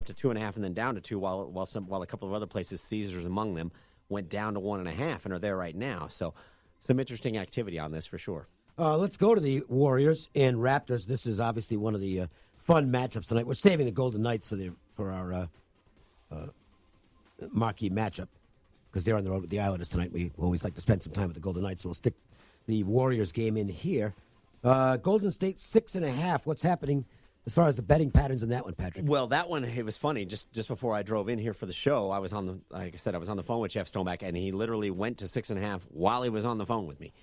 to 2.5 and then down to 2, while a couple of other places, Caesars among them, went down to 1.5 and are there right now. So some interesting activity on this for sure. Let's go to the Warriors and Raptors. This is obviously one of the fun matchups tonight. We're saving the Golden Knights for our marquee matchup because they're on the road with the Islanders tonight. We always like to spend some time with the Golden Knights, so we'll stick the Warriors game in here. Golden State 6.5. What's happening as far as the betting patterns in that one, Patrick? Well, that one, it was funny. Just before I drove in here for the show, I was like I said, I was on the phone with Jeff Stoneback, and he literally went to 6.5 while he was on the phone with me.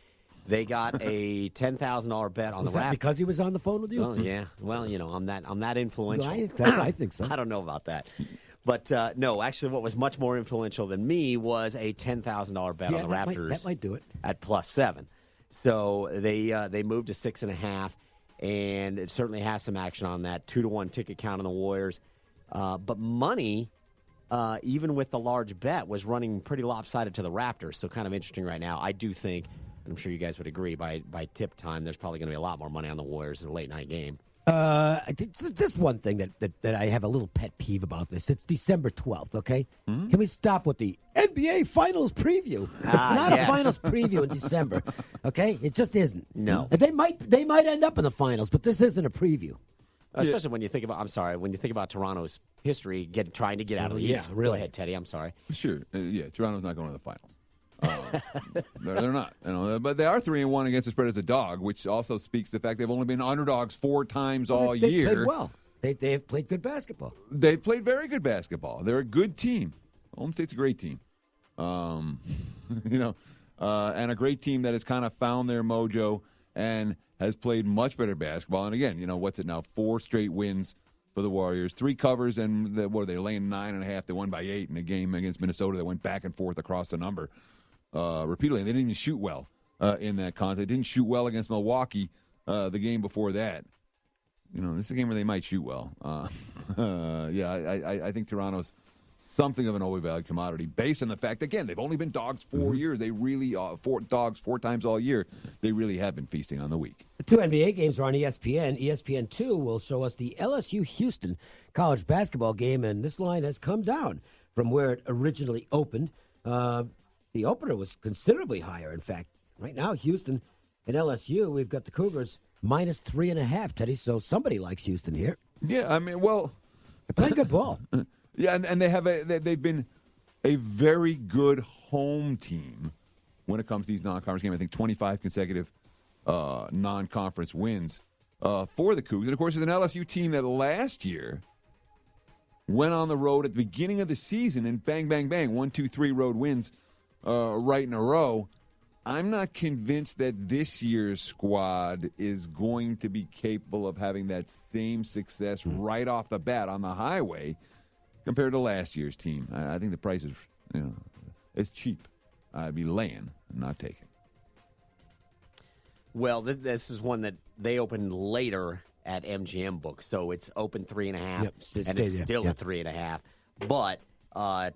They got a $10,000 bet on was the that Raptors. Because he was on the phone with you? Well, yeah. Well, I'm that influential. I think so. I don't know about that. But, no, actually what was much more influential than me was a $10,000 bet on the Raptors. That might do it. At +7. So they moved to 6.5, and it certainly has some action on that. 2-1 ticket count on the Warriors. But money, even with the large bet, was running pretty lopsided to the Raptors. So kind of interesting right now. I do think, and I'm sure you guys would agree, by tip time, there's probably going to be a lot more money on the Warriors in a late-night game. Just one thing that I have a little pet peeve about this. It's December 12th, okay? Mm-hmm. Can we stop with the NBA Finals preview? It's not a Finals preview in December, okay? It just isn't. No. And they might end up in the Finals, but this isn't a preview. Especially when you think about Toronto's history trying to get out of the East. Really. Go ahead, Teddy. I'm sorry. Sure. Toronto's not going to the Finals. They're not, but they are 3-1 against the spread as a dog, which also speaks to the fact they've only been underdogs 4 times all year. They played well. They've played good basketball. They've played very good basketball. They're a good team. Golden State's a great team, and a great team that has kind of found their mojo and has played much better basketball. And again, what's it now? 4 straight wins for the Warriors, 3 covers, and they laying 9.5. They won by 8 in a game against Minnesota that went back and forth across the number. Repeatedly. And they didn't even shoot well in that contest. They didn't shoot well against Milwaukee the game before that. This is a game where they might shoot well. I think Toronto's something of an overvalued commodity based on the fact, again, they've only been dogs 4 years. They really are 4 times all year. They really have been feasting on the week. The 2 NBA games are on ESPN. ESPN2 will show us the LSU-Houston college basketball game, and this line has come down from where it originally opened. The opener was considerably higher, in fact. Right now, Houston and LSU, we've got the Cougars -3.5, Teddy, so somebody likes Houston here. Yeah, I mean, well... They're playing good ball. Yeah, and they've been a very good home team when it comes to these non-conference games. I think 25 consecutive non-conference wins for the Cougs. And, of course, it's an LSU team that last year went on the road at the beginning of the season and bang, bang, bang, 1, 2, 3 road wins right in a row. I'm not convinced that this year's squad is going to be capable of having that same success right off the bat on the highway compared to last year's team. I think the price is, it's cheap. I'd be laying and not taking. Well, this is one that they opened later at MGM Books, so it's open 3.5, and it's still at 3.5. But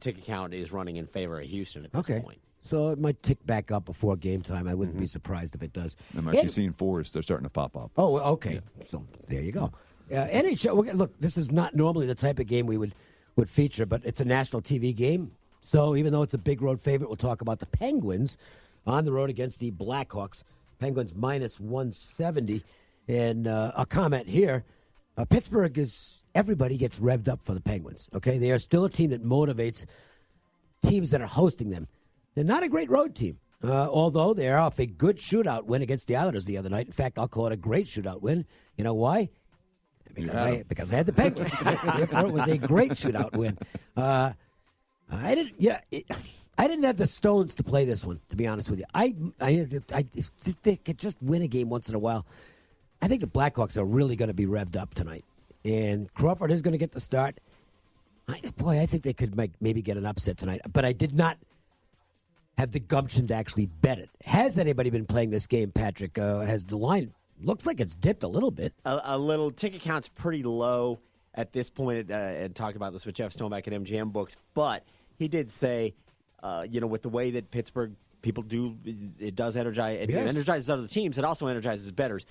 ticket count is running in favor of Houston at this point. So it might tick back up before game time. I wouldn't be surprised if it does. I'm actually seeing 4s. They're starting to pop up. Oh, okay. Yeah. So there you go. NHL, look, this is not normally the type of game we would feature, but it's a national TV game. So even though it's a big road favorite, we'll talk about the Penguins on the road against the Blackhawks. Penguins -170. And a comment here. Pittsburgh everybody gets revved up for the Penguins, okay? They are still a team that motivates teams that are hosting them. They're not a great road team, although they're off a good shootout win against the Islanders the other night. In fact, I'll call it a great shootout win. You know why? Because I had the Penguins. Therefore, it was a great shootout win. I didn't have the stones to play this one, to be honest with you. They could just win a game once in a while. I think the Blackhawks are really going to be revved up tonight. And Crawford is going to get the start. I think they could maybe get an upset tonight. But I did not have the gumption to actually bet it. Has anybody been playing this game, Patrick? Has the line, looks like it's dipped a little bit. A little. Ticket count's pretty low at this point, and talked about this with Jeff Stoneback at MGM Books. But he did say, with the way that Pittsburgh people do, it does energize. It energizes other teams. It also energizes bettors.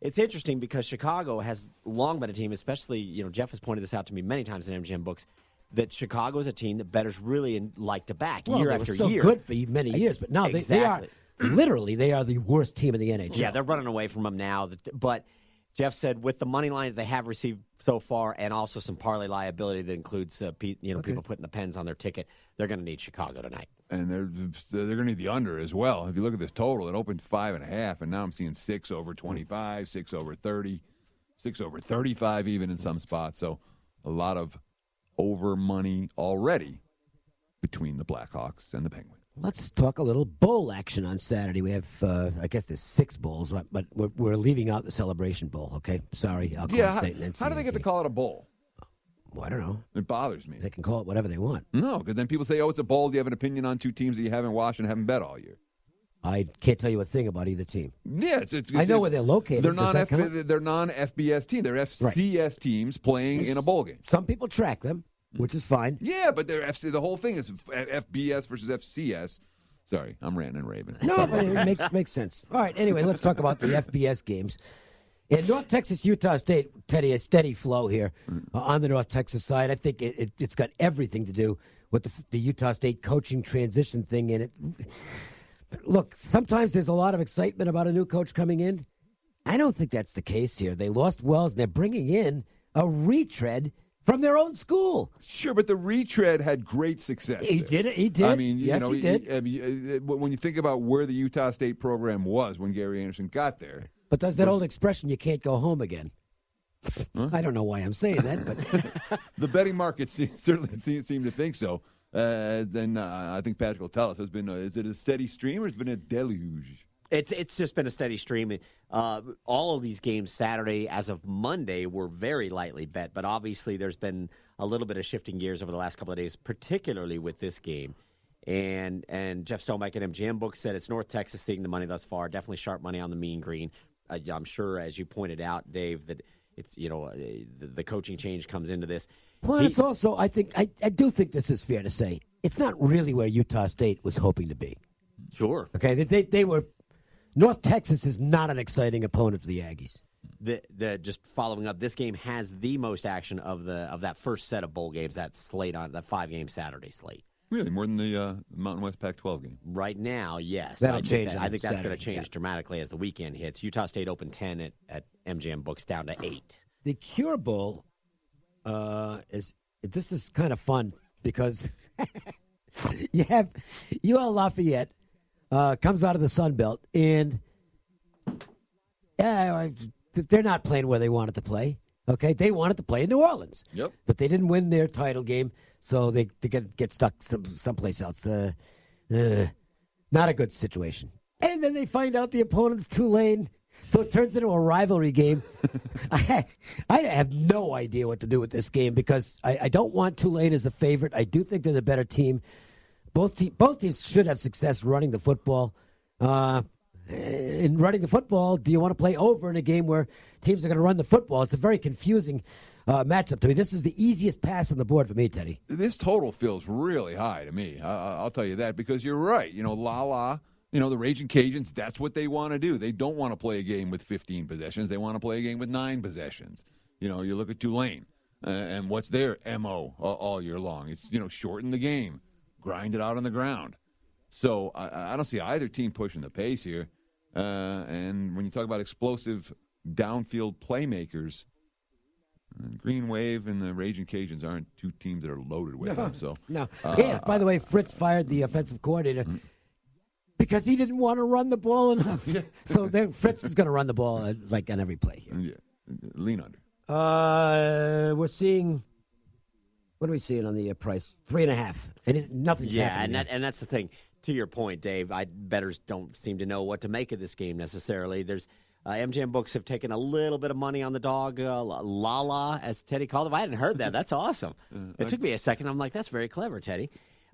It's interesting because Chicago has long been a team, especially, Jeff has pointed this out to me many times in MGM books, that Chicago is a team that bettors really like to back year after year. year. So good for many years, but now Exactly. they are literally the worst team in the NHL. Yeah, they're running away from them now. But Jeff said with the money line that they have received so far, and also some parlay liability that includes people putting the pens on their ticket, they're going to need Chicago tonight. And they're going to need the under as well. If you look at this total, it opened 5.5, and now I'm seeing 6 over 25, 6 over 30, 6 over 35 even in some spots. So a lot of over money already between the Blackhawks and the Penguins. Let's talk a little bowl action on Saturday. We have, I guess there's 6 bowls, but we're leaving out the Celebration Bowl, okay? Sorry, Alcorn State and NCAA. How do they get to call it a bowl? Well, I don't know. It bothers me. They can call it whatever they want. No, because then people say, it's a bowl. Do you have an opinion on 2 teams that you haven't watched and haven't bet all year? I can't tell you a thing about either team. Yeah, I know where they're located. They're non-FBS teams. They're FCS teams playing in a bowl game. Some people track them, which is fine. Yeah, but they're the whole thing is FBS versus FCS. Sorry, I'm ranting and raving. No, but it makes sense. All right, anyway, let's talk about the FBS games. In North Texas, Utah State, Teddy, a steady flow here on the North Texas side. I think it's got everything to do with the Utah State coaching transition thing in it. Look, sometimes there's a lot of excitement about a new coach coming in. I don't think that's the case here. They lost Wells, and they're bringing in a retread from their own school. Sure, but the retread had great success. He did. I mean, he did. When you think about where the Utah State program was when Gary Anderson got there. But there's that old expression, you can't go home again. Huh? I don't know why I'm saying that, but the betting market certainly seem to think so. Then I think Patrick will tell us. Is it a steady stream or has it been a deluge? It's just been a steady stream. All of these games Saturday as of Monday were very lightly bet, but obviously there's been a little bit of shifting gears over the last couple of days, particularly with this game. And Jeff Stonebeck at MGM Books said it's North Texas seeing the money thus far. Definitely sharp money on the Mean Green. I'm sure, as you pointed out, Dave, that it's the coaching change comes into this. Well, it's also I do think this is fair to say it's not really where Utah State was hoping to be. Sure. Okay, they were. North Texas is not an exciting opponent for the Aggies. Just following up, this game has the most action of that first set of bowl games, that 5-game Saturday slate. Really, more than the Mountain West Pac-12 game. Right now, yes. That'll change. I think that's going to change dramatically as the weekend hits. Utah State opened 10 at MGM Books down to 8. The Cure Bowl is kind of fun because you have UL Lafayette comes out of the Sun Belt and they're not playing where they wanted to play. Okay, they wanted to play in New Orleans. Yep. But they didn't win their title game, so they get stuck someplace else. Not a good situation. And then they find out the opponent's Tulane, so it turns into a rivalry game. I have no idea what to do with this game because I don't want Tulane as a favorite. I do think they're the better team. Both teams should have success running the football. In running the football, do you want to play over in a game where teams are going to run the football? It's a very confusing matchup to me. This is the easiest pass on the board for me, Teddy. This total feels really high to me. I'll tell you that because you're right. The Raging Cajuns, that's what they want to do. They don't want to play a game with 15 possessions. They want to play a game with 9 possessions. You look at Tulane and what's their MO all year long. It's, shorten the game, grind it out on the ground. So I don't see either team pushing the pace here. And when you talk about explosive downfield playmakers, Green Wave and the Raging Cajuns aren't 2 teams that are loaded with them. So no. By the way, Fritz fired the offensive coordinator because he didn't want to run the ball enough. So then Fritz is going to run the ball on every play here. Yeah. Lean under. We're seeing. What are we seeing on the price? 3.5, and nothing's happening. Yeah, and that's the thing. To your point, Dave, bettors don't seem to know what to make of this game necessarily. There's MGM Books have taken a little bit of money on the dog, Lala, as Teddy called him. I hadn't heard that. That's awesome. It took me a second. I'm like, that's very clever, Teddy.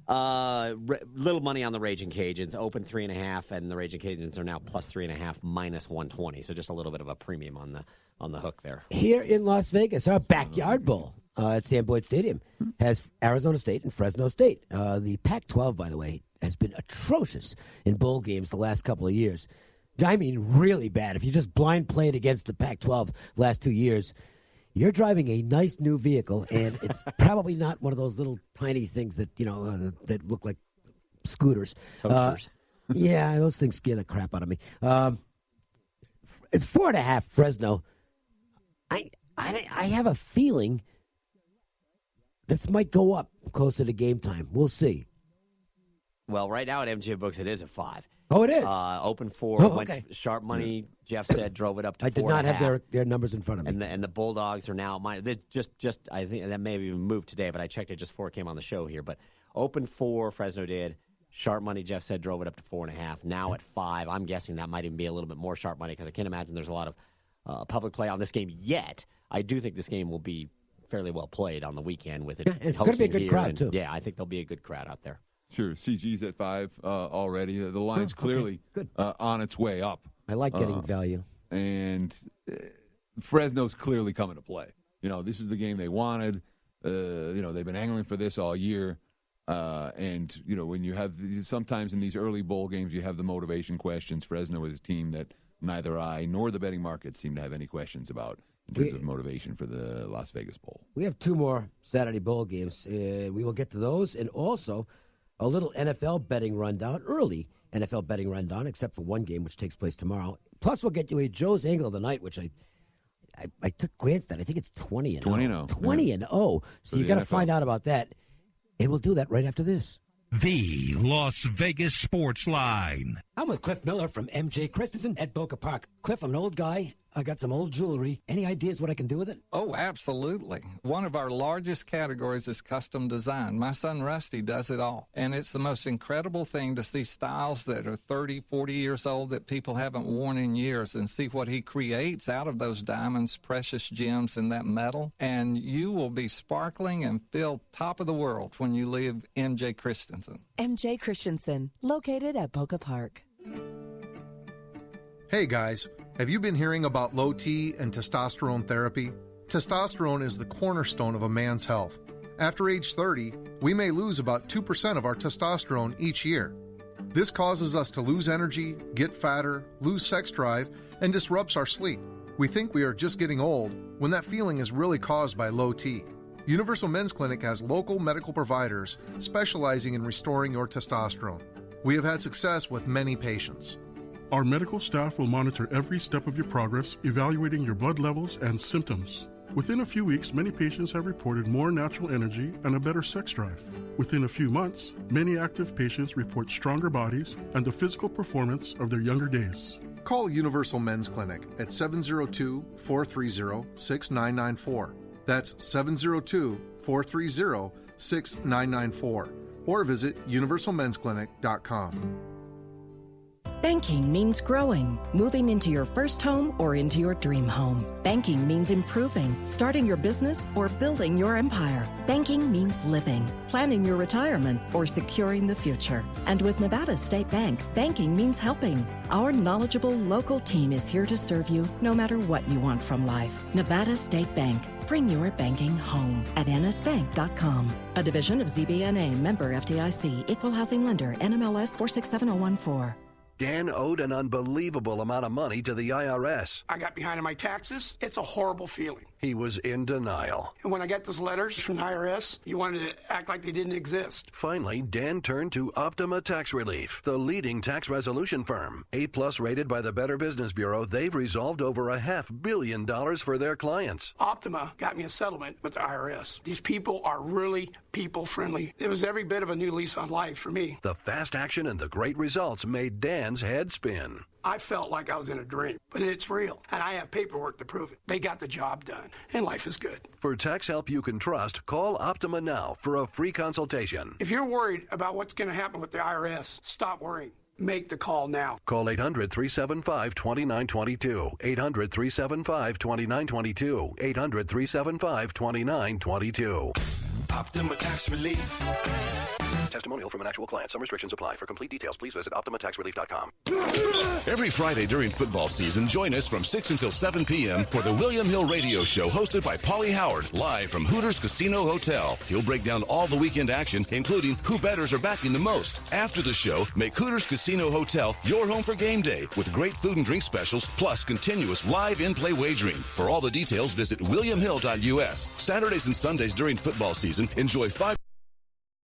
Little money on the Raging Cajuns, open 3.5, and the Raging Cajuns are now plus 3.5, minus 120. So just a little bit of a premium on the hook there. Here in Las Vegas, our backyard bowl at Sam Boyd Stadium has Arizona State and Fresno State. The Pac-12, by the way, has been atrocious in bowl games the last couple of years. I mean really bad. If you just blind played against the Pac-12 last 2 years, you're driving a nice new vehicle, and it's probably not one of those little tiny things that, that look like scooters. Toasters. Yeah, those things scare the crap out of me. It's 4.5 Fresno. I have a feeling this might go up closer to game time. We'll see. Well, right now at MJ Books, it is at 5. Oh, it is? Open 4. Okay. Sharp money, Jeff said, drove it up to 4.5. I did not have their numbers in front of me. And the Bulldogs are now mine. Just I think that may have even moved today, but I checked it just before it came on the show here. But open 4, Fresno did. Sharp money, Jeff said, drove it up to 4.5. Now at 5. I'm guessing that might even be a little bit more sharp money because I can't imagine there's a lot of public play on this game yet. I do think this game will be fairly well played on the weekend with it. Yeah, it's going to be a good crowd, too. Yeah, I think there'll be a good crowd out there. Sure, CG's at 5 already. The line's clearly on its way up. I like getting value. And Fresno's clearly coming to play. This is the game they wanted. They've been angling for this all year. And when you have sometimes in these early bowl games, you have the motivation questions. Fresno is a team that neither I nor the betting market seem to have any questions about in terms of motivation for the Las Vegas Bowl. We have 2 more Saturday bowl games. We will get to those, and also a little NFL betting rundown, early NFL betting rundown, except for one game, which takes place tomorrow. Plus, we'll get you a Joe's Angle of the Night, which I glanced at. I think it's 20 and 20-0. 20-0. So you got to find out about that. And we'll do that right after this. The Las Vegas Sports Line. I'm with Cliff Miller from MJ Christensen at Boca Park. Cliff, I'm an old guy. I got some old jewelry. Any ideas what I can do with it? Oh, absolutely. One of our largest categories is custom design. My son Rusty does it all. And it's the most incredible thing to see styles that are 30, 40 years old that people haven't worn in years and see what he creates out of those diamonds, precious gems, and that metal. And you will be sparkling and feel top of the world when you leave MJ Christensen. MJ Christensen, located at Boca Park. Hey guys, have you been hearing about low T and testosterone therapy? Testosterone is the cornerstone of a man's health. After age 30, we may lose about 2% of our testosterone each year. This causes us to lose energy, get fatter, lose sex drive, and disrupts our sleep. We think we are just getting old when that feeling is really caused by low T. Universal Men's Clinic has local medical providers specializing in restoring your testosterone. We have had success with many patients. Our medical staff will monitor every step of your progress, evaluating your blood levels and symptoms. Within a few weeks, many patients have reported more natural energy and a better sex drive. Within a few months, many active patients report stronger bodies and the physical performance of their younger days. Call Universal Men's Clinic at 702-430-6994. That's 702-430-6994. Or visit universalmensclinic.com. Banking means growing, moving into your first home or into your dream home. Banking means improving, starting your business or building your empire. Banking means living, planning your retirement or securing the future. And with Nevada State Bank, banking means helping. Our knowledgeable local team is here to serve you no matter what you want from life. Nevada State Bank. Bring your banking home at nsbank.com. A division of ZBNA, member FDIC, equal housing lender, NMLS 467014. Dan owed an unbelievable amount of money to the IRS. I got behind on my taxes. It's a horrible feeling. He was in denial. And when I got those letters from the IRS, you wanted to act like they didn't exist. Finally, Dan turned to Optima Tax Relief, the leading tax resolution firm. A-plus rated by the Better Business Bureau, they've resolved over $500 million for their clients. Optima got me a settlement with the IRS. These people are really people-friendly. It was every bit of a new lease on life for me. The fast action and the great results made Dan's head spin. I felt like I was in a dream, but it's real, and I have paperwork to prove it. They got the job done, and life is good. For tax help you can trust, call Optima now for a free consultation. If you're worried about what's going to happen with the IRS, stop worrying. Make the call now. Call 800-375-2922. 800-375-2922. 800-375-2922. Optima Tax Relief. Testimonial from an actual client. Some restrictions apply. For complete details, please visit OptimaTaxRelief.com. Every Friday during football season, join us from 6 until 7 p.m. for the William Hill Radio Show hosted by Paulie Howard, live from Hooters Casino Hotel. He'll break down all the weekend action, including who bettors are backing the most. After the show, make Hooters Casino Hotel your home for game day with great food and drink specials, plus continuous live in-play wagering. For all the details, visit williamhill.us. Saturdays and Sundays during football season, enjoy 5